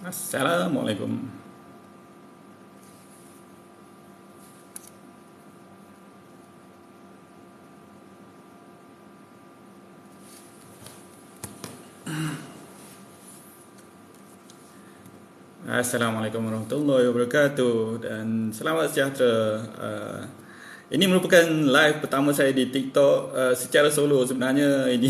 Assalamualaikum. Assalamualaikum warahmatullahi wabarakatuh dan selamat sejahtera. Ini merupakan live pertama saya di TikTok secara solo. Sebenarnya ini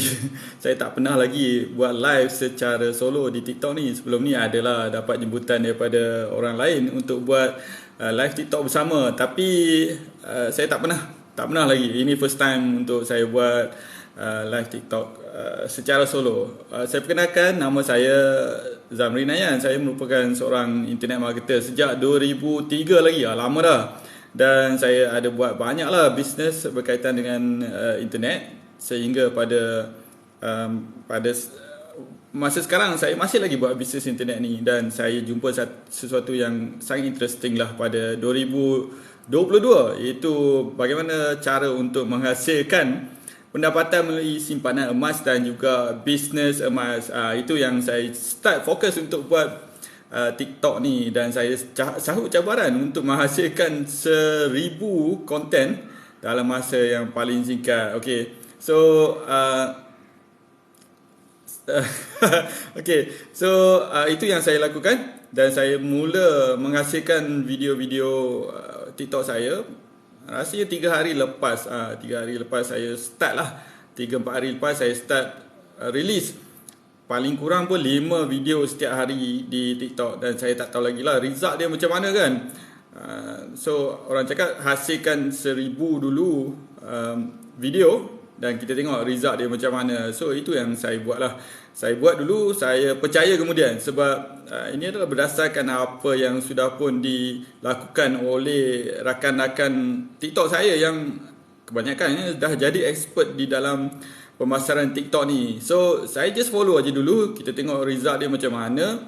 saya tak pernah lagi buat live secara solo di TikTok ni. Sebelum ni adalah dapat jemputan daripada orang lain untuk buat live TikTok bersama. Tapi saya tak pernah lagi. Ini first time untuk saya buat live TikTok secara solo. Saya perkenalkan, nama saya Zamri Nayan. Saya merupakan seorang internet marketer sejak 2003 lagi. Lama dah. Dan saya ada buat banyak lah bisnes berkaitan dengan internet. Sehingga pada masa sekarang saya masih lagi buat bisnes internet ni. Dan saya jumpa sesuatu yang sangat interesting lah pada 2022. Iaitu bagaimana cara untuk menghasilkan pendapatan melalui simpanan emas dan juga bisnes emas. Itu yang saya start fokus untuk buat TikTok ni. Dan saya sahut cabaran untuk menghasilkan 1000 konten dalam masa yang paling singkat. Okay, so itu yang saya lakukan. Dan saya mula menghasilkan video-video TikTok saya rasanya 3 hari lepas. 3 hari lepas saya start lah. 3-4 hari lepas saya start release. Paling kurang pun 5 video setiap hari di TikTok. Dan saya tak tahu lagi lah result dia macam mana kan. So orang cakap hasilkan 1000 dulu video dan kita tengok result dia macam mana. So itu yang saya buat lah. Saya buat dulu, saya percaya kemudian. Sebab ini adalah berdasarkan apa yang sudah pun dilakukan oleh rakan-rakan TikTok saya yang kebanyakannya dah jadi expert di dalam pemasaran TikTok ni. So saya just follow aja dulu. Kita tengok result dia macam mana.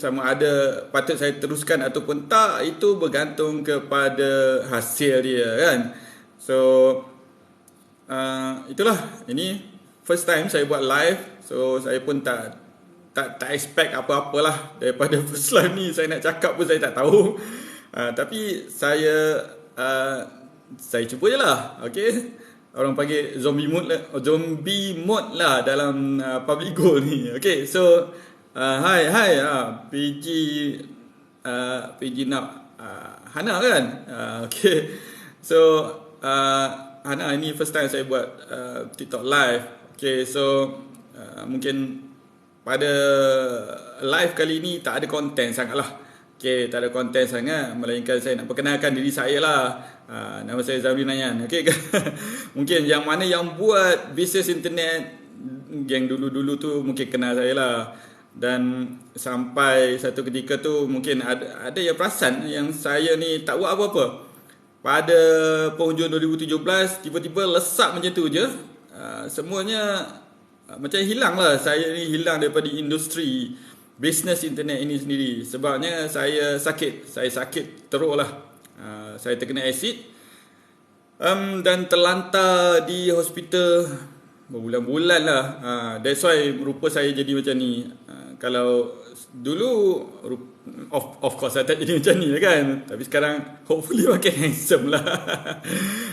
Sama ada patut saya teruskan ataupun tak, itu bergantung kepada hasil dia kan. So itulah, ini first time saya buat live. So saya pun tak expect apa-apalah daripada first live ni. Saya nak cakap pun saya tak tahu. Tapi saya cuba je lah. Okay, orang panggil zombie mode lah dalam public goal ni. Okay, so hi PG nak Hana kan. Okay, so Hana, ini first time saya buat TikTok live. Okay, so mungkin pada live kali ni tak ada konten sangat lah. Okay, tak ada konten sangat. Melainkan saya nak perkenalkan diri saya lah. Nama saya Zamri Nayan. Okay, mungkin yang mana yang buat bisnes internet yang dulu-dulu tu mungkin kenal saya lah. Dan sampai satu ketika tu mungkin ada yang perasan yang saya ni tak buat apa-apa. Pada penghujung 2017 tiba-tiba lesap macam tu je. Semuanya macam hilang lah. Saya ni hilang daripada industri bisnes internet ini sendiri. Sebabnya saya sakit teruk lah. Saya terkena acid dan terlantar di hospital berbulan-bulan lah. That's why rupa saya jadi macam ni. Kalau dulu of course saya tak jadi macam ni lah kan. Tapi sekarang hopefully makin handsome lah.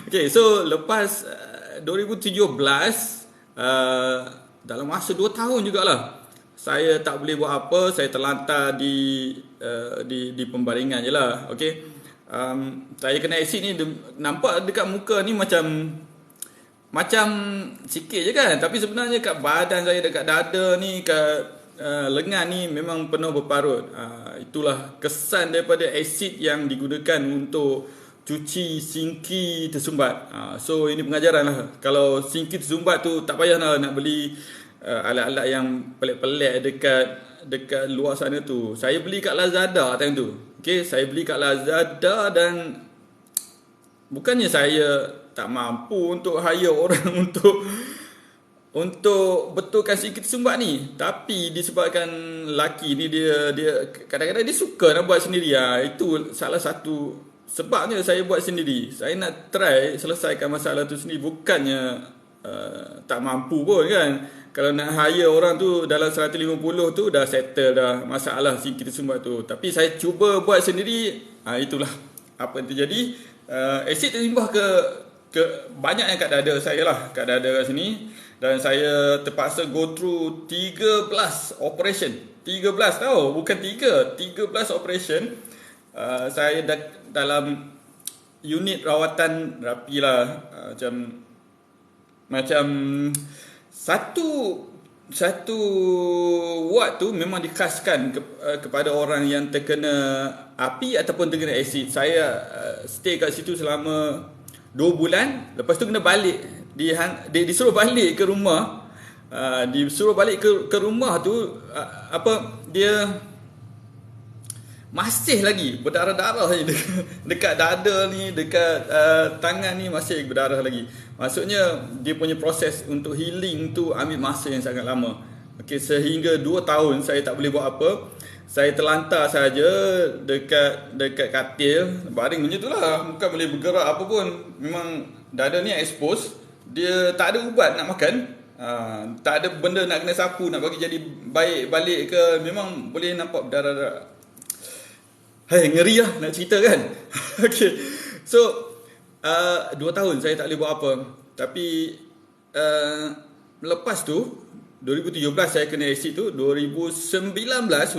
Okay, so lepas 2017 dalam masa 2 tahun jugalah saya tak boleh buat apa. Saya terlantar di pembaringan je lah. Okay, saya kena acid ni nampak dekat muka ni macam sikit je kan. Tapi sebenarnya kat badan saya, dekat dada ni, kat lengan ni memang penuh berparut. Itulah kesan daripada asid yang digunakan untuk cuci sinki tersumbat. So ini pengajaran lah. Kalau sinki tersumbat tu tak payah nak beli alat-alat yang pelik-pelik dekat luar sana tu. Saya beli kat Lazada time tu. Okay, saya beli kat Lazada dan bukannya saya tak mampu untuk hire orang untuk betulkan sikit tersumbat ni. Tapi disebabkan laki ni dia kadang-kadang dia suka nak buat sendiri. Itu salah satu sebabnya saya buat sendiri. Saya nak try selesaikan masalah tu sendiri. Bukannya tak mampu pun kan. Kalau nak hire orang tu dalam 150 tu dah settle dah masalah si kita semua tu. Tapi saya cuba buat sendiri, itulah apa yang terjadi. Asid terlimbah ke banyak yang kat dada saya lah, kat dada kat sini. Dan saya terpaksa go through 13 operation. 13 tau, bukan 3, 13 operation. Saya dalam unit rawatan rapi lah, macam satu ward tu memang dikhaskan kepada orang yang terkena api ataupun terkena asid. Saya stay kat situ selama 2 bulan. Lepas tu kena balik, disuruh balik ke rumah. Disuruh balik ke rumah tu, dia masih lagi berdarah-darah dekat dada ni, dekat tangan ni masih berdarah lagi. Maksudnya dia punya proses untuk healing tu ambil masa yang sangat lama. Okey, sehingga 2 tahun saya tak boleh buat apa. Saya terlantar saja dekat katil, baring macam itulah, bukan boleh bergerak apa pun. Memang dada ni expose, dia tak ada ubat nak makan. Tak ada benda nak kena sapu nak bagi jadi baik balik ke, memang boleh nampak berdarah-darah. Ngeri lah nak cerita kan. Okay. So 2 tahun saya tak boleh buat apa. Tapi lepas tu 2017 saya kena asid tu. 2019,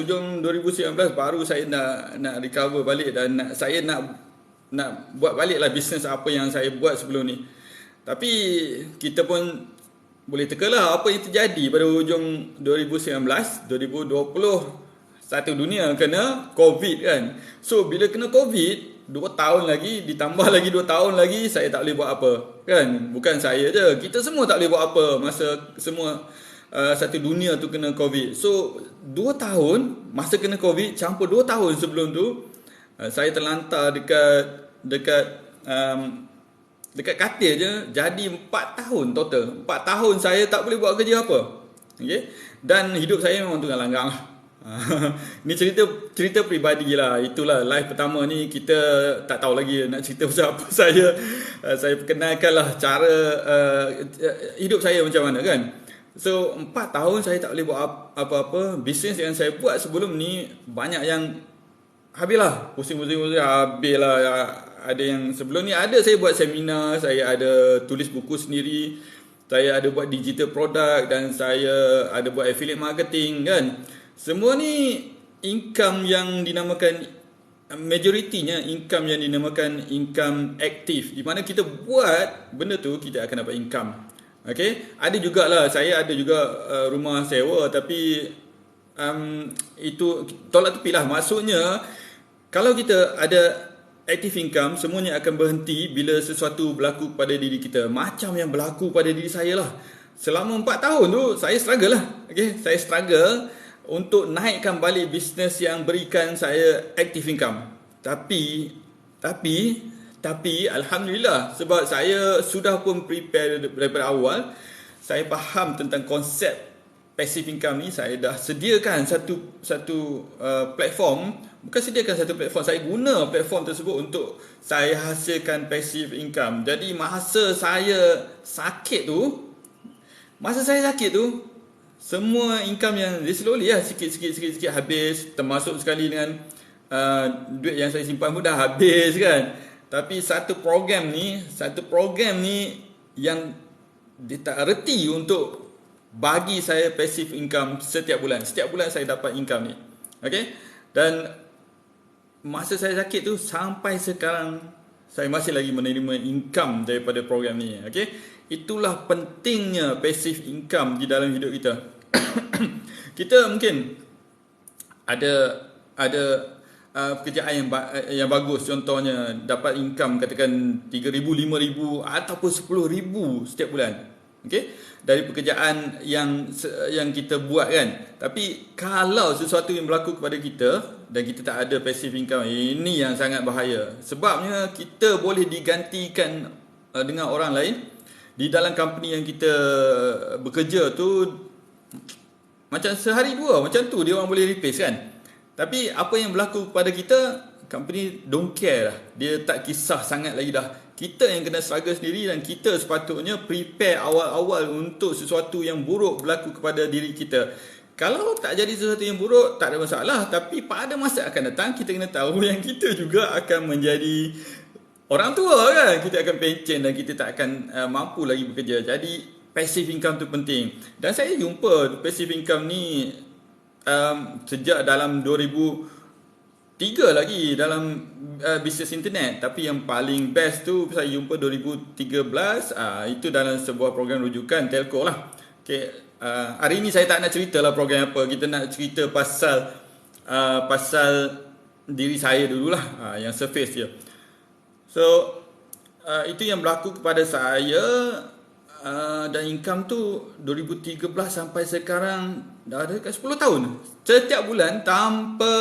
hujung 2019 baru saya nak recover balik. Dan saya nak buat balik lah bisnes apa yang saya buat sebelum ni. Tapi kita pun boleh teka lah apa yang terjadi pada hujung 2019, 2020. Satu dunia kena COVID kan. So bila kena COVID 2 tahun lagi, ditambah lagi 2 tahun lagi, saya tak boleh buat apa kan. Bukan saya je, kita semua tak boleh buat apa masa semua satu dunia tu kena COVID. So 2 tahun masa kena COVID, campur 2 tahun sebelum tu saya terlantar dekat katil je. Jadi 4 tahun total. 4 tahun saya tak boleh buat kerja apa. Okay? Dan hidup saya memang tunggang langgang lah. Ni cerita peribadi lah. Itulah live pertama ni, kita tak tahu lagi nak cerita pasal apa. Saya perkenalkan lah cara hidup saya macam mana kan. So 4 tahun saya tak boleh buat apa-apa. Bisnes yang saya buat sebelum ni banyak yang habis lah, pusing-pusing habis lah. Ada yang sebelum ni ada saya buat seminar, saya ada tulis buku sendiri, saya ada buat digital product, dan saya ada buat affiliate marketing kan. Semua ni income yang dinamakan, majoritinya income yang dinamakan income aktif, di mana kita buat benda tu kita akan dapat income. Okay? Ada jugalah, saya ada juga rumah sewa, tapi itu tolak tepi lah. Maksudnya kalau kita ada active income, semuanya akan berhenti bila sesuatu berlaku pada diri kita. Macam yang berlaku pada diri saya lah. Selama 4 tahun tu saya struggle lah. Okay? Saya struggle untuk naikkan balik bisnes yang berikan saya active income. Tapi alhamdulillah, sebab saya sudah pun prepare daripada awal. Saya faham tentang konsep passive income ni. Saya dah sediakan satu platform. Bukan sediakan satu platform, saya guna platform tersebut untuk saya hasilkan passive income. Jadi masa saya sakit tu, semua income yang dia slowly lah, sikit habis. Termasuk sekali dengan duit yang saya simpan pun dah habis kan. Tapi satu program ni yang dia tak reti untuk bagi saya passive income setiap bulan. Setiap bulan saya dapat income ni. Okay? Dan masa saya sakit tu sampai sekarang saya masih lagi menerima income daripada program ni. Okay? Itulah pentingnya passive income di dalam hidup kita. Kita mungkin ada pekerjaan yang bagus, contohnya dapat income katakan 3,000, 5,000 ataupun 10,000 setiap bulan. Okay? Dari pekerjaan yang kita buat kan. Tapi kalau sesuatu yang berlaku kepada kita dan kita tak ada passive income, ini yang sangat bahaya. Sebabnya kita boleh digantikan dengan orang lain. Di dalam company yang kita bekerja tu, macam sehari dua macam tu dia orang boleh replace kan. Tapi apa yang berlaku kepada kita company don't care lah. Dia tak kisah sangat lagi dah. Kita yang kena struggle sendiri dan kita sepatutnya prepare awal-awal untuk sesuatu yang buruk berlaku kepada diri kita. Kalau tak jadi sesuatu yang buruk, tak ada masalah. Tapi pada masa akan datang, kita kena tahu yang kita juga akan menjadi orang tua kan. Kita akan pencen dan kita tak akan mampu lagi bekerja. Jadi passive income tu penting. Dan saya jumpa passive income ni sejak dalam 2003 lagi dalam bisnes internet. Tapi yang paling best tu saya jumpa 2013, itu dalam sebuah program rujukan telco lah. Okay. Hari ni saya tak nak cerita lah program apa. Kita nak cerita pasal diri saya dululah, yang surface je. So itu yang berlaku kepada saya, dan income tu 2013 sampai sekarang dah ada dekat 10 tahun. Setiap bulan tanpa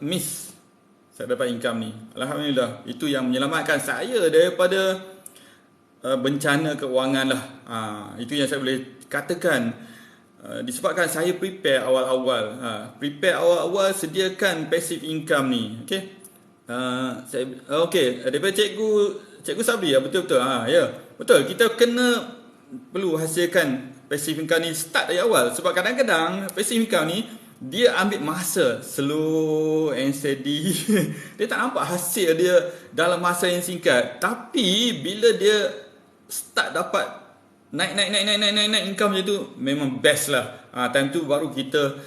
miss saya dapat income ni. Alhamdulillah. Itu yang menyelamatkan saya daripada bencana keuangan lah. Itu yang saya boleh katakan. Disebabkan saya prepare awal-awal. Prepare awal-awal, sediakan passive income ni. Okay. Daripada Cikgu Sabri, betul-betul. Ya, betul. Kita perlu hasilkan passive income ni start dari awal. Sebab kadang-kadang passive income ni dia ambil masa, slow and steady. Dia tak nampak hasil dia dalam masa yang singkat. Tapi bila dia start dapat naik income je tu, memang best lah. Time tu baru kita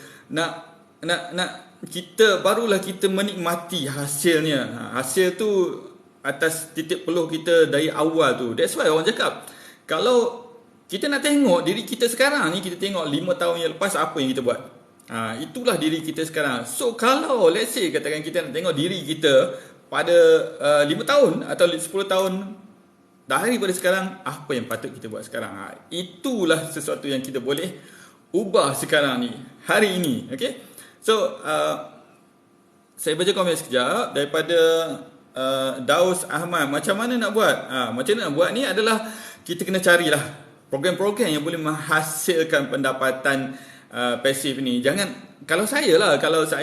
barulah kita menikmati hasilnya. Hasil tu atas titik peluh kita dari awal tu. That's why orang cakap, kalau kita nak tengok diri kita sekarang ni, kita tengok 5 tahun yang lepas apa yang kita buat. Itulah diri kita sekarang. So kalau let's say katakan kita nak tengok diri kita pada 5 tahun atau 10 tahun daripada sekarang, apa yang patut kita buat sekarang. Itulah sesuatu yang kita boleh ubah sekarang ni, hari ini. Okay. So saya baca komen sekejap daripada Daus Ahmad. Macam mana nak buat? Macam mana nak buat ni adalah kita kena carilah program-program yang boleh menghasilkan pendapatan pasif ni. Jangan, kalau saya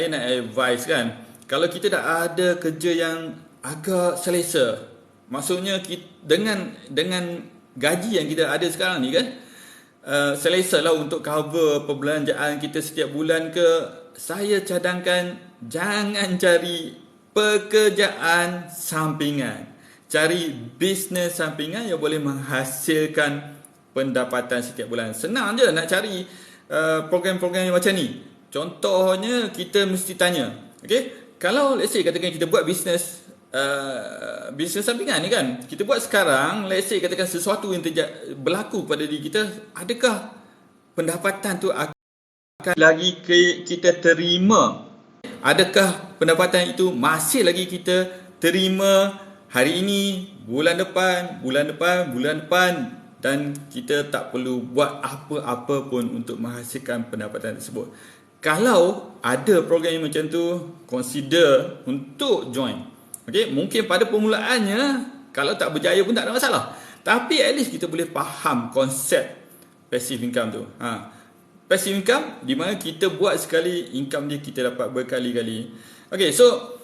nak advise kan, kalau kita dah ada kerja yang agak selesa, maksudnya dengan gaji yang kita ada sekarang ni kan, selesa lah untuk cover perbelanjaan kita setiap bulan ke, saya cadangkan jangan cari pekerjaan sampingan. Cari bisnes sampingan yang boleh menghasilkan pendapatan setiap bulan. Senang je nak cari program-program yang macam ni. Contohnya kita mesti tanya, okay? Kalau let's say katakan kita buat bisnes sampingan ni kan, kita buat sekarang, let's say katakan sesuatu yang berlaku pada diri kita, adakah pendapatan tu akan lagi kita terima? Adakah pendapatan itu masih lagi kita terima hari ini, bulan depan, dan kita tak perlu buat apa-apa pun untuk menghasilkan pendapatan tersebut? Kalau ada program yang macam tu, consider untuk join. Okay, mungkin pada permulaannya kalau tak berjaya pun tak ada masalah. Tapi at least kita boleh faham konsep passive income tu. Passive income di mana kita buat sekali, income dia kita dapat berkali-kali. Okay, so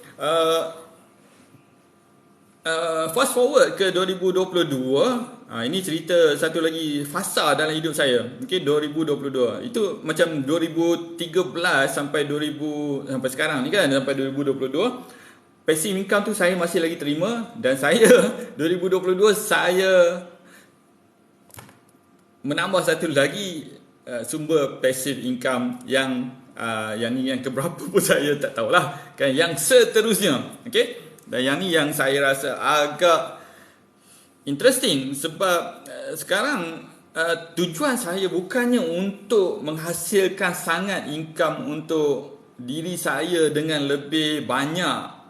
fast forward ke 2022. Ini cerita satu lagi fasa dalam hidup saya. Okay, 2022. Itu macam 2013 sampai sekarang ni kan, sampai 2022. Passive income tu saya masih lagi terima, dan saya 2022 saya menambah satu lagi sumber passive income yang keberapa pun saya tak tahulah kan, yang seterusnya. Okay? Dan yang ni yang saya rasa agak interesting, sebab sekarang tujuan saya bukannya untuk menghasilkan sangat income untuk diri saya dengan lebih banyak,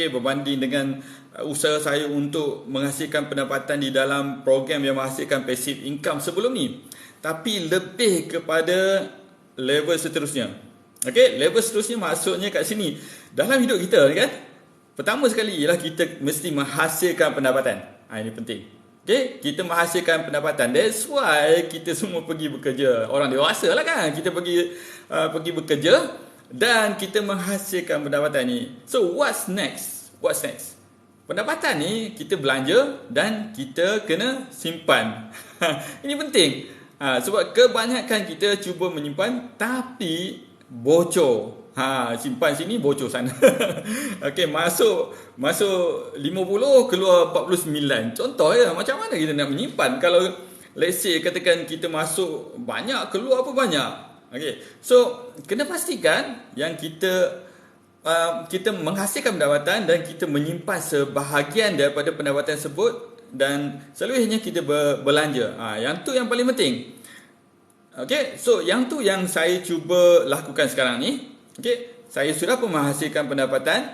berbanding dengan usaha saya untuk menghasilkan pendapatan di dalam program yang menghasilkan passive income sebelum ni. Tapi lebih kepada level seterusnya. Level seterusnya maksudnya kat sini, dalam hidup kita ni kan, pertama sekali ialah kita mesti menghasilkan pendapatan. Ini penting. Kita menghasilkan pendapatan. That's why kita semua pergi bekerja. Orang dewasa lah kan, kita pergi bekerja dan kita menghasilkan pendapatan ni. So what's next? what's next? Pendapatan ni kita belanja dan kita kena simpan. Ini penting. Sebab kebanyakan kita cuba menyimpan tapi bocor. Simpan sini, bocor sana. Okey, masuk 50, keluar 49. Contoh ya, macam mana kita nak menyimpan kalau let's say katakan kita masuk banyak, keluar apa banyak. Okey. So, kena pastikan yang kita menghasilkan pendapatan dan kita menyimpan sebahagian daripada pendapatan tersebut dan seluruhnya kita belanja. Yang tu yang paling penting. Okey, so yang tu yang saya cuba lakukan sekarang ni. Okey, saya sudah pun menghasilkan pendapatan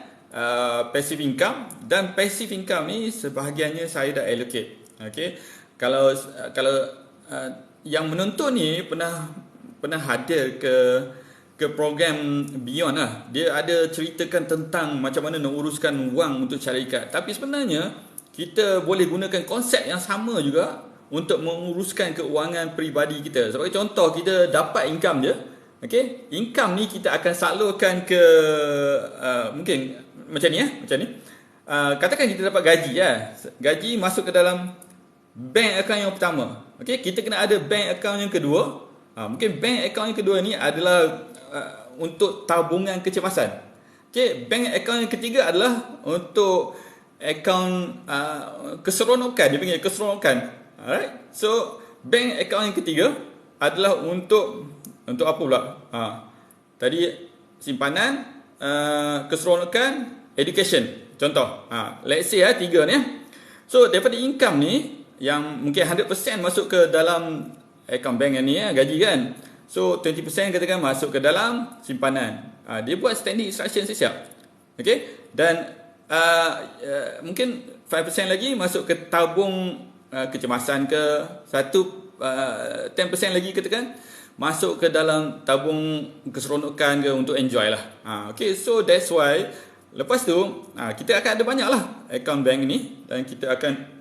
passive income dan passive income ni sebahagiannya saya dah allocate. Okey. Kalau yang menonton ni pernah hadir ke program Beyond lah. Dia ada ceritakan tentang macam mana nak uruskan wang untuk syarikat. Tapi sebenarnya kita boleh gunakan konsep yang sama juga untuk menguruskan keuangan peribadi kita. Sebagai contoh, kita dapat income je. Okay? Income ni kita akan salurkan ke mungkin macam ni macam ni. Katakan kita dapat gaji gaji masuk ke dalam bank account yang pertama. Okay? Kita kena ada bank account yang kedua. Mungkin bank account yang kedua ni adalah untuk tabungan kecemasan. Okay, bank account yang ketiga adalah untuk akaun keseronokan. Dia panggil keseronokan. Alright. So, bank account yang ketiga adalah untuk apa pula? Tadi simpanan, keseronokan, education. Contoh. Let's say tiga ni. So, daripada income ni yang mungkin 100% masuk ke dalam akaun bank ni gaji kan. So 20% katakan masuk ke dalam simpanan. Dia buat standing instruction siap. Okay. Dan mungkin 5% lagi masuk ke tabung kecemasan ke. 10% lagi katakan masuk ke dalam tabung keseronokan ke untuk enjoy lah. Okay. So that's why lepas tu kita akan ada banyak lah akaun bank ni. Dan kita akan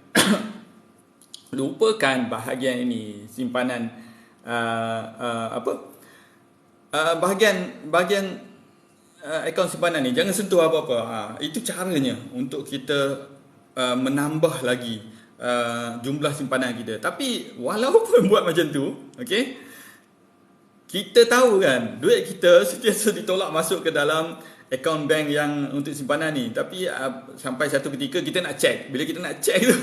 lupakan bahagian ini, simpanan bahagian akaun simpanan ni jangan sentuh apa-apa. Itu caranya untuk kita menambah lagi jumlah simpanan kita. Tapi walaupun buat macam tu, okey, kita tahu kan duit kita sentiasa ditolak masuk ke dalam akaun bank yang untuk simpanan ni. Tapi sampai satu ketika kita nak check. Bila kita nak check tu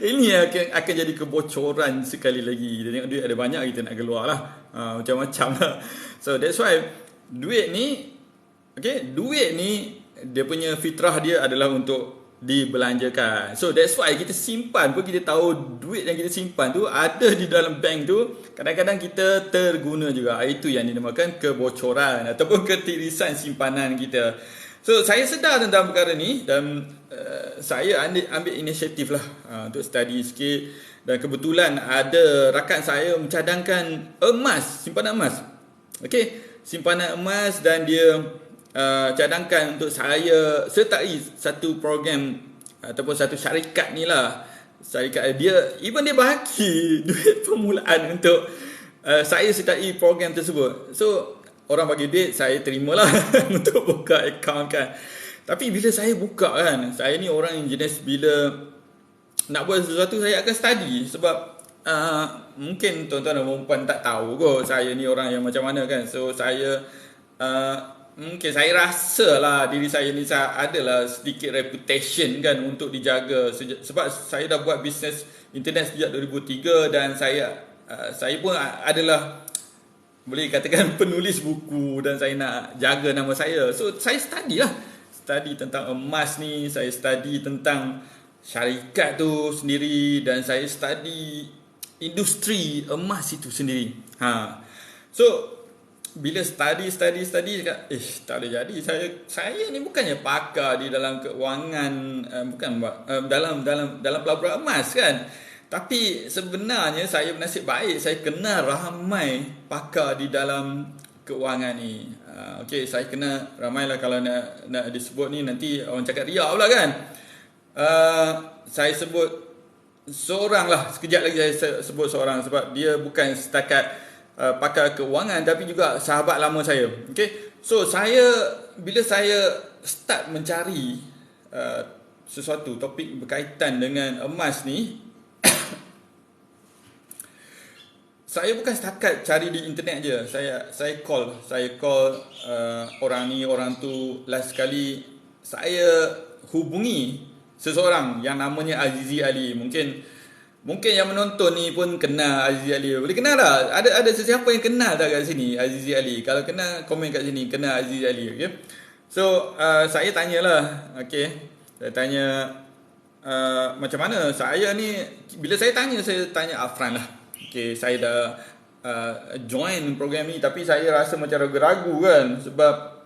ini akan jadi kebocoran sekali lagi. Kita tengok duit ada banyak, kita nak keluar lah. Macam-macam lah. So that's why duit ni, okay, duit ni dia punya fitrah dia adalah untuk dibelanjakan. So that's why kita simpan pun, kita tahu duit yang kita simpan tu ada di dalam bank tu, kadang-kadang kita terguna juga. Itu yang dinamakan kebocoran ataupun ketirisan simpanan kita. So saya sedar tentang perkara ni dan saya ambil inisiatif lah untuk study sikit. Dan kebetulan ada rakan saya mencadangkan emas, simpanan emas. Okay, simpanan emas, dan dia cadangkan untuk saya sertai satu program ataupun satu syarikat ni lah. Syarikat dia bagi duit permulaan untuk saya sertai program tersebut. So orang bagi duit, saya terimalah untuk buka akaun kan. Tapi bila saya buka kan, saya ni orang yang jenis bila nak buat sesuatu saya akan study. Sebab mungkin tuan-tuan dan perempuan tak tahu kot saya ni orang yang macam mana kan. So saya mungkin saya rasa lah diri saya ni adalah sedikit reputation kan untuk dijaga. Sebab saya dah buat bisnes internet sejak 2003 dan saya pun adalah boleh katakan penulis buku dan saya nak jaga nama saya. So saya study tentang emas ni, saya study tentang syarikat tu sendiri dan saya study industri emas itu sendiri. So bila study cakap, tak boleh jadi. Saya ni bukannya pakar di dalam keuangan, dalam pelaburan emas kan. Tapi sebenarnya saya bernasib baik, saya kenal ramai pakar di dalam keuangan ni. Okey, saya kenal ramai lah. Kalau nak disebut ni nanti orang cakap riak pula kan. Saya sebut seorang lah, sekejap lagi saya sebut seorang sebab dia bukan setakat pakar keuangan tapi juga sahabat lama saya. Okay. So bila saya start mencari sesuatu topik berkaitan dengan emas ni, saya bukan setakat cari di internet je. Saya call orang ni, orang tu. Last sekali saya hubungi seseorang yang namanya Azizi Ali. Mungkin yang menonton ni pun kenal Azizi Ali. Boleh kenal tak? Ada sesiapa yang kenal tak kat sini Azizi Ali? Kalau kenal, komen kat sini, kenal Azizi Ali, okey. So saya tanyalah, okey. Saya tanya macam mana saya ni, bila saya tanya upfront lah. Okay, saya dah join program ni, tapi saya rasa macam ragu-ragu kan, sebab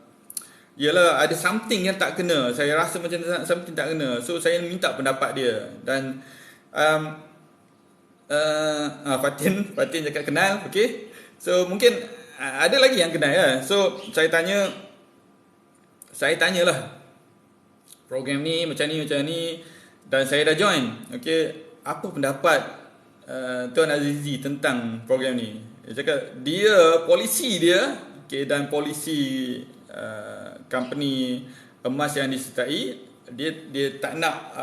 yalah ada something yang tak kena. Saya rasa macam something tak kena. So saya minta pendapat dia. Dan Fatin cakap kenal, okay. So mungkin ada lagi yang kenal ya. So saya tanyalah program ni macam ni dan saya dah join. Okay, apa pendapat Tuan Azizi tentang program ni? Dia cakap polisi dia, okay, dan polisi company emas yang disertai, dia tak nak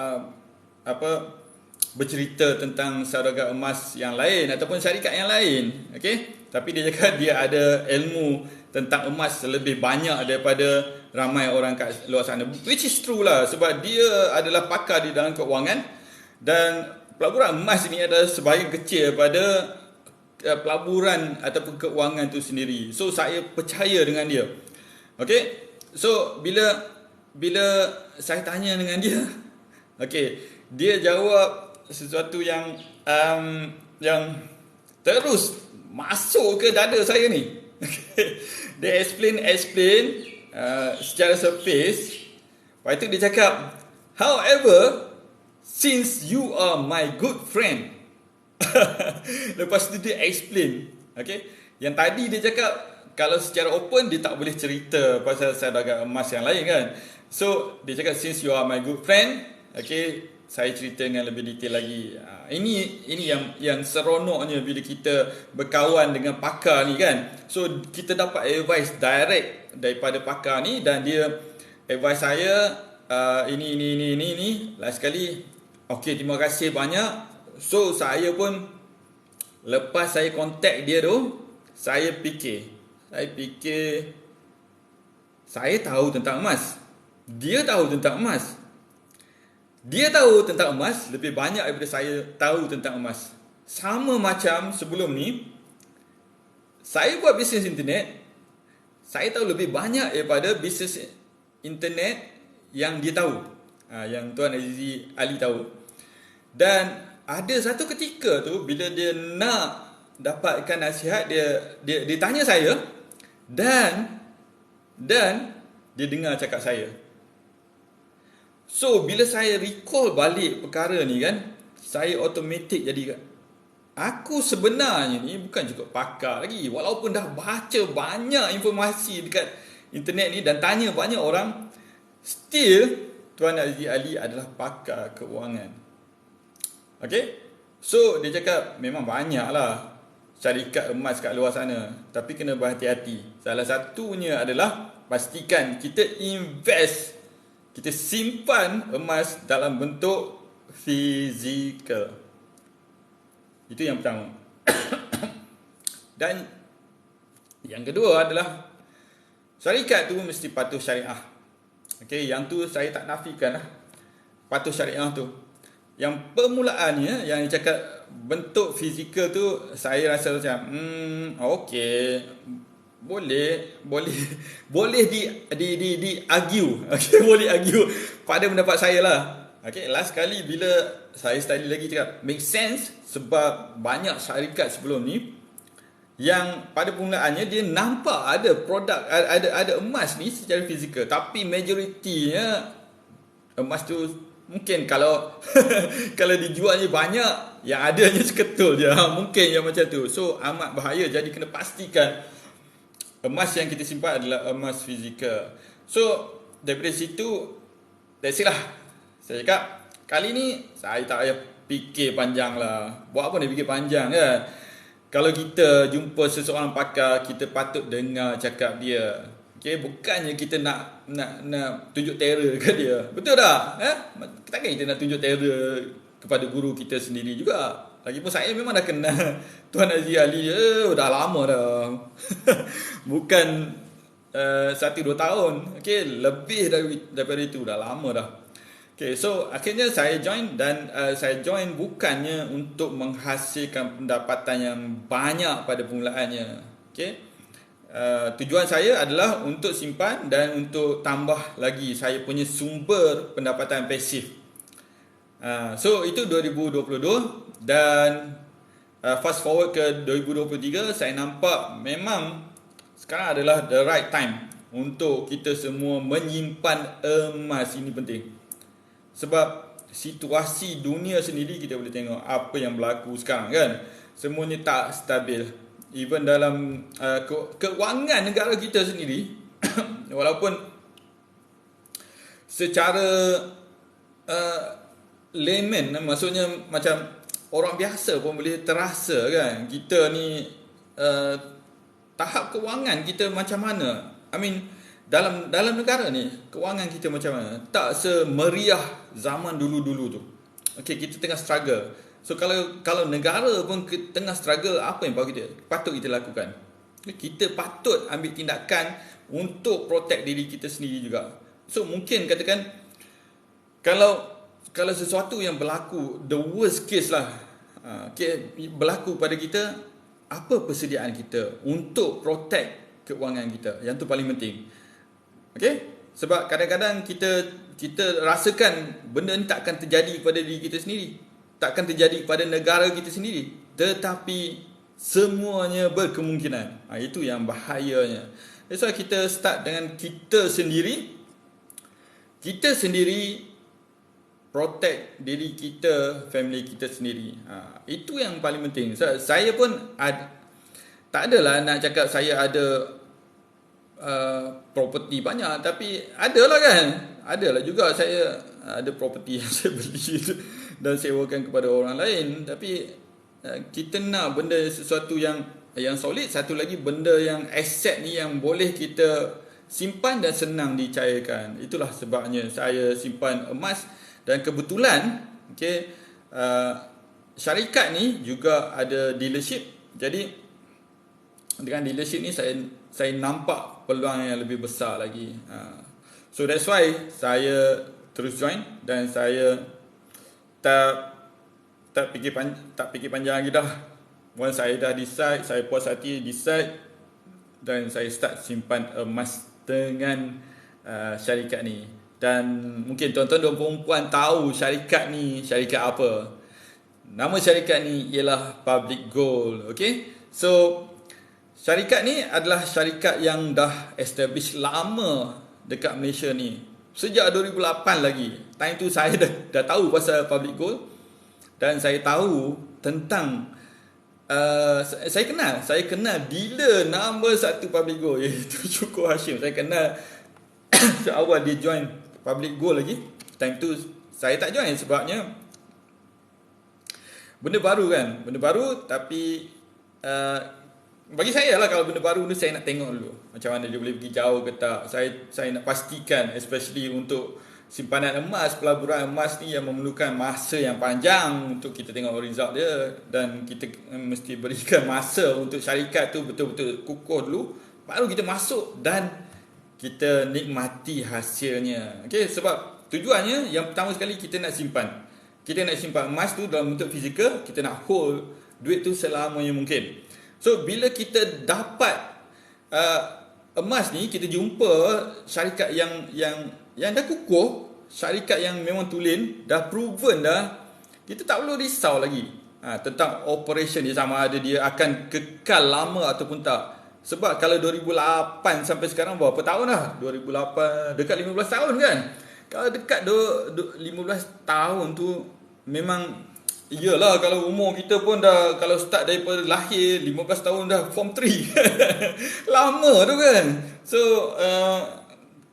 bercerita tentang saudagar emas yang lain ataupun syarikat yang lain, okay? Tapi dia cakap dia ada ilmu tentang emas lebih banyak daripada ramai orang kat luar sana, which is true lah, sebab dia adalah pakar di dalam keuangan. Dan pelaburan emas ini adalah sebahagian kecil daripada pelaburan ataupun keuangan tu sendiri. So saya percaya dengan dia. Okay, so bila saya tanya dengan dia, okay, dia jawab sesuatu yang terus masuk ke dada saya ni. Dia explain secara surface. Lepas tu dia cakap, however, since you are my good friend. Lepas tu dia explain, okay. Yang tadi dia cakap kalau secara open dia tak boleh cerita pasal saudagar emas yang lain kan. So dia cakap since you are my good friend, okay, saya cerita dengan lebih detail lagi. Ini yang seronoknya bila kita berkawan dengan pakar ni kan. So kita dapat advice direct daripada pakar ni, dan dia advice saya ini. Last sekali, okey, terima kasih banyak. So saya pun lepas saya contact dia tu, saya fikir saya tahu tentang emas. Dia tahu tentang emas. Dia tahu tentang emas lebih banyak daripada saya tahu tentang emas. Sama macam sebelum ni, saya buat bisnes internet, saya tahu lebih banyak daripada bisnes internet yang dia tahu, yang Tuan Azizi Ali tahu. Dan ada satu ketika tu, bila dia nak dapatkan nasihat, dia tanya saya, dan dia dengar cakap saya. So bila saya recall balik perkara ni kan, saya automatik jadi, aku sebenarnya ni bukan juga pakar lagi. Walaupun dah baca banyak informasi dekat internet ni dan tanya banyak orang, still Tuan Azizi Ali adalah pakar keuangan. Okay, so dia cakap memang banyak lah syarikat emas kat luar sana, tapi kena berhati-hati. Salah satunya adalah pastikan kita invest, kita simpan emas dalam bentuk fizikal. Itu yang pertama. Dan yang kedua adalah syarikat tu mesti patuh syariah. Okay, yang tu saya tak nafikan lah, patuh syariah tu. Yang permulaannya yang cakap bentuk fizikal tu, saya rasa macam okey, boleh di argue. Okey, boleh argue pada pendapat saya lah. Okey, last kali bila saya study lagi cakap make sense, sebab banyak syarikat sebelum ni yang pada permulaannya dia nampak ada produk, ada emas ni secara fizikal, tapi majoritinya emas tu mungkin kalau kalau dijualnya banyak, yang adanya seketul je. Mungkin yang macam tu. So amat bahaya. Jadi kena pastikan emas yang kita simpan adalah emas fizikal. So daripada situ, that's it lah. Saya cakap kali ni saya tak payah fikir panjang lah. Buat apa nak fikir panjang kan? Kalau kita jumpa seseorang pakar, kita patut dengar cakap dia. Okay, bukannya kita nak tunjuk terror dekat dia. Betul tak? Takkan kita nak tunjuk terror kepada guru kita sendiri juga. Lagipun saya memang dah kenal Tuan Aziz Ali dah lama dah. Bukan 1-2 tahun. Okay, lebih daripada itu, dah lama dah. Okay, so akhirnya saya join, dan saya join bukannya untuk menghasilkan pendapatan yang banyak pada permulaannya. Okay. Tujuan saya adalah untuk simpan dan untuk tambah lagi saya punya sumber pendapatan pasif. So itu 2022, dan fast forward ke 2023, saya nampak memang sekarang adalah the right time untuk kita semua menyimpan emas. Ini penting. Sebab situasi dunia sendiri, kita boleh tengok apa yang berlaku sekarang kan. Semuanya tak stabil. Even dalam keuangan negara kita sendiri, walaupun secara layman, maksudnya macam orang biasa pun boleh terasa kan, kita ni tahap keuangan kita macam mana. I mean, dalam negara ni keuangan kita macam mana, tak semeriah zaman dulu-dulu tu. Okay, kita tengah struggle. So kalau negara pun tengah struggle, apa yang patut kita lakukan? Kita patut ambil tindakan untuk protect diri kita sendiri juga. So mungkin katakan, kalau sesuatu yang berlaku, the worst case lah, berlaku pada kita, apa persediaan kita untuk protect keuangan kita? Yang tu paling penting. Okay? Sebab kadang-kadang kita rasakan benda ni tak akan terjadi kepada diri kita sendiri, takkan terjadi kepada negara kita sendiri, tetapi semuanya berkemungkinan. Itu yang bahayanya. That's why kita start dengan kita sendiri. Kita sendiri protect diri kita, family kita sendiri. Itu yang paling penting. Saya pun tak adalah nak cakap saya ada property banyak, tapi adalah kan. Adalah juga saya ada property yang saya beli dan sewakan kepada orang lain. Tapi kita nak benda sesuatu yang solid. Satu lagi, benda yang aset ni yang boleh kita simpan dan senang dicairkan. Itulah sebabnya saya simpan emas. Dan kebetulan syarikat ni juga ada dealership. Jadi dengan dealership ni saya nampak peluang yang lebih besar lagi. So that's why saya terus join, dan saya tak fikir panjang lagi dah. Once saya dah decide, saya puas hati decide, dan saya start simpan emas dengan syarikat ni. Dan mungkin tuan-tuan dan perempuan tahu syarikat ni syarikat apa. Nama syarikat ni ialah Public Gold. Okay, so syarikat ni adalah syarikat yang dah establish lama dekat Malaysia ni. Sejak 2008 lagi. Time tu saya dah tahu pasal Public Gold, dan saya tahu tentang saya kenal dealer nombor 1 Public Gold, iaitu Syukur Hashim. Saya kenal awal dia join Public Gold lagi. Time tu saya tak join sebabnya benda baru kan. Benda baru, tapi bagi saya lah, kalau benda baru ni saya nak tengok dulu macam mana dia boleh pergi jauh ke tak. Saya nak pastikan, especially untuk simpanan emas, pelaburan emas ni yang memerlukan masa yang panjang untuk kita tengok result dia, dan kita mesti berikan masa untuk syarikat tu betul-betul kukuh dulu, baru kita masuk dan kita nikmati hasilnya. Okay, sebab tujuannya yang pertama sekali, kita nak simpan. Kita nak simpan emas tu dalam bentuk fizikal, kita nak hold duit tu selamanya mungkin. So bila kita dapat emas ni, kita jumpa syarikat yang dah kukuh, syarikat yang memang tulen, dah proven dah, kita tak perlu risau lagi tentang operation dia, sama ada dia akan kekal lama ataupun tak. Sebab kalau 2008 sampai sekarang berapa tahun dah? 2008 dekat 15 tahun kan. Kalau dekat 15 tahun tu memang, iyalah, kalau umur kita pun dah, kalau start daripada lahir 15 tahun dah form 3. Lama tu kan. So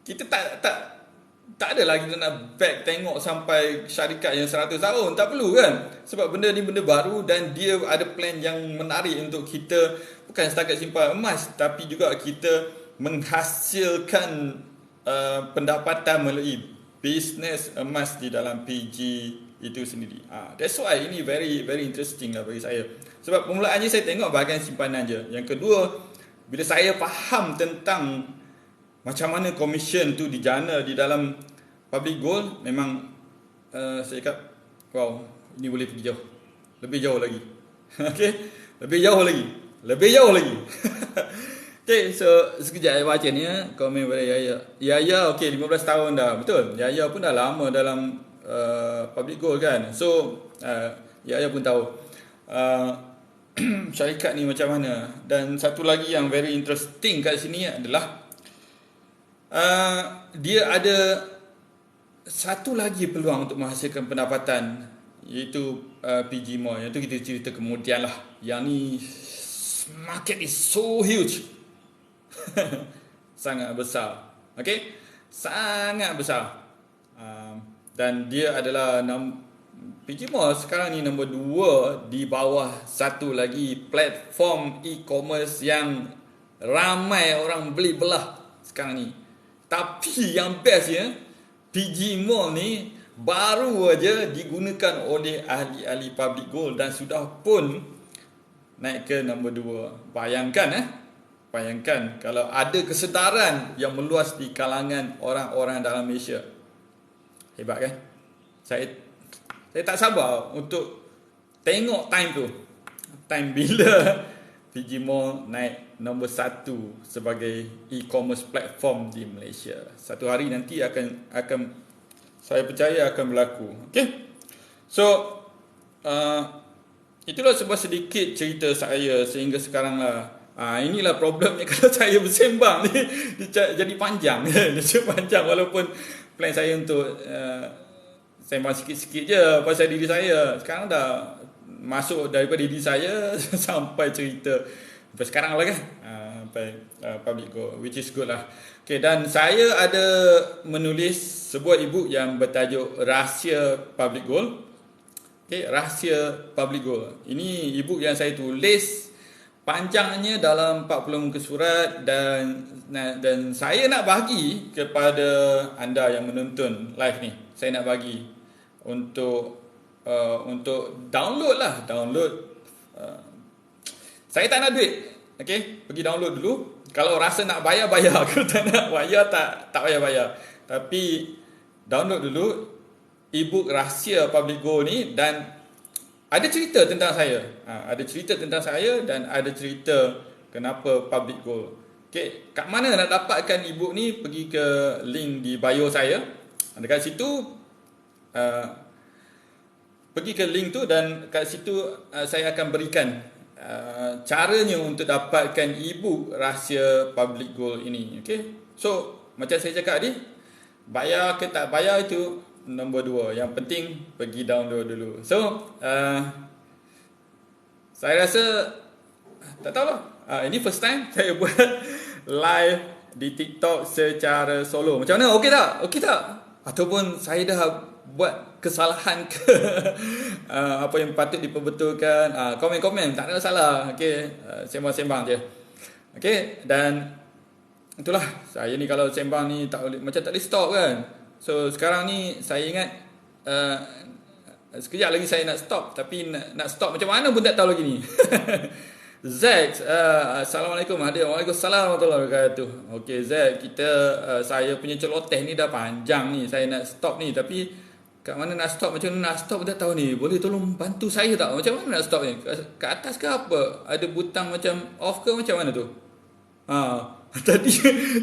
kita tak adalah kita nak back tengok sampai syarikat yang 100 tahun. Tak perlu kan. Sebab benda ni benda baru, dan dia ada plan yang menarik untuk kita, bukan setakat simpan emas, tapi juga kita menghasilkan pendapatan melalui bisnes emas di dalam PG itu sendiri. That's why ini very very interesting lah bagi saya. Sebab permulaannya saya tengok bahagian simpanan je. Yang kedua, bila saya faham tentang macam mana komisen tu dijana di dalam public gold, memang saya cakap, wow, ini boleh pergi jauh. Lebih jauh lagi. Okay, lebih jauh lagi. Lebih jauh lagi. Okay, so sekejap saya baca ni komen pada Yaya. Yaya okay 15 tahun dah. Betul. Yaya pun dah lama dalam public gold kan. So Yaya pun tahu syarikat ni macam mana. Dan satu lagi yang very interesting kat sini adalah dia ada satu lagi peluang untuk menghasilkan pendapatan, iaitu PG Mall. Yang tu kita cerita kemudian lah. Yang ni market is so huge. Sangat besar. Okay, sangat besar. Dan dia adalah PG Mall sekarang ni nombor 2 di bawah satu lagi platform e-commerce yang ramai orang beli belah sekarang ni. Tapi yang bestnya, PG Mall ni baru aja digunakan oleh ahli-ahli public gold dan sudah pun naik ke nombor 2. Bayangkan kalau ada kesedaran yang meluas di kalangan orang-orang dalam Malaysia. Hebat kan? Saya tak sabar untuk tengok time tu. Time bila PG Mall naik nombor 1 sebagai e-commerce platform di Malaysia. Satu hari nanti akan saya percaya akan berlaku. Okay? So itulah sebuah sedikit cerita saya sehingga sekarang lah. Inilah problemnya kalau saya bersembang ni jadi panjang. Dia panjang walaupun plan saya untuk sembang sikit-sikit je pasal diri saya. Sekarang dah masuk daripada diri saya sampai cerita sampai sekarang lah kan. Sampai public gold, which is good lah. Okay, dan saya ada menulis sebuah e-book yang bertajuk Rahsia Public Gold. Okay, Rahsia Public Gold. Ini e-book yang saya tulis, panjangnya dalam 40 muka surat, dan saya nak bagi kepada anda yang menonton live ni. Saya nak bagi untuk download lah. Saya tak nak duit. Okay, pergi download dulu. Kalau rasa nak bayar. Kalau tak nak bayar, tak bayar. Tapi download dulu e-book Rahsia Public Gold ni, dan ada cerita tentang saya. Ada cerita tentang saya dan ada cerita kenapa public gold. Okay, kat mana nak dapatkan e-book ni? Pergi ke link di bio saya. Dekat situ pergi ke link tu, dan kat situ saya akan berikan caranya untuk dapatkan e-book Rahsia Public Gold ini. Okay, so macam saya cakap tadi, bayar ke tak bayar itu nombor 2. Yang penting pergi download dulu. So saya rasa tak tahulah, ini first time saya buat live di TikTok secara solo. Macam mana? Okey tak? Ataupun saya dah buat kesalahan ke apa yang patut diperbetulkan? Komen-komen, tak ada masalah. Okey, sembang-sembang je. Okey, dan itulah, saya ni kalau sembang ni macam tak boleh stop kan. So sekarang ni saya ingat sekejap lagi saya nak stop, tapi nak stop macam mana pun tak tahu lagi ni. Zack, Assalamualaikum. Waalaikumsalam warahmatullahi wabarakatuh. Okey Zack, saya punya celoteh ni dah panjang ni. Saya nak stop ni, tapi kat mana nak stop, macam mana nak stop pun tak tahu ni. Boleh tolong bantu saya tak? Macam mana nak stop ni? Kat atas ke apa? Ada butang macam off ke macam mana tu?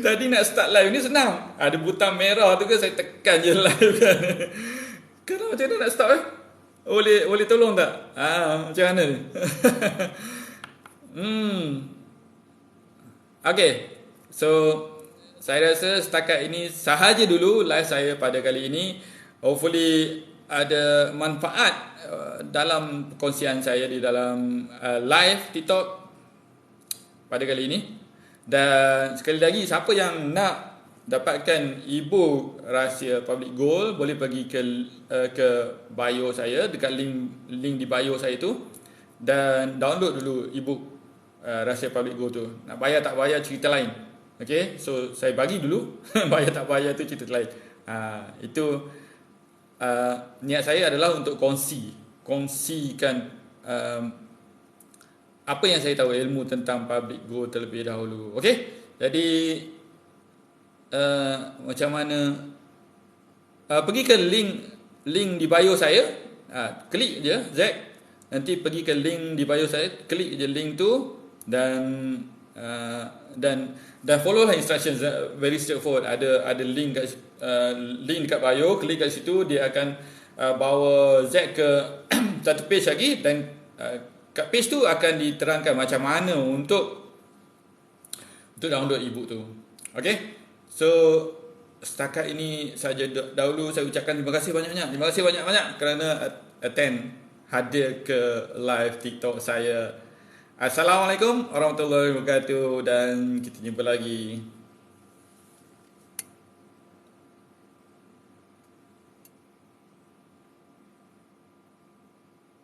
Tadi nak start live ni senang. Ada butang merah tu ke, saya tekan je live kan. Kalau macam mana nak start Boleh tolong tak? Macam mana ni? Okay, so saya rasa setakat ini sahaja dulu live saya pada kali ini. Hopefully ada manfaat dalam perkongsian saya di dalam live TikTok pada kali ini. Dan sekali lagi, siapa yang nak dapatkan e-book Rahsia Public Gold, boleh pergi ke bio saya, dekat link di bio saya tu, dan download dulu e-book Rahsia Public Gold tu. Nak bayar tak bayar cerita lain. Okay, so saya bagi dulu. Bayar tak bayar tu cerita lain. Itu niat saya adalah untuk kongsikan apa yang saya tahu, ilmu tentang public go terlebih dahulu. Okay, jadi macam mana, pergi ke link di bio saya, klik je Zack, nanti pergi ke link di bio saya, klik je link tu dan follow lah instructions, very straightforward. Ada link dekat bio, klik kat situ, dia akan bawa Zack ke satu page lagi, dan kat page tu akan diterangkan macam mana untuk download ebook tu. Okay, so setakat ini saja dahulu. Saya ucapkan terima kasih banyak-banyak. Terima kasih banyak-banyak kerana attend, hadir ke live TikTok saya. Assalamualaikum warahmatullahi wabarakatuh, dan kita jumpa lagi.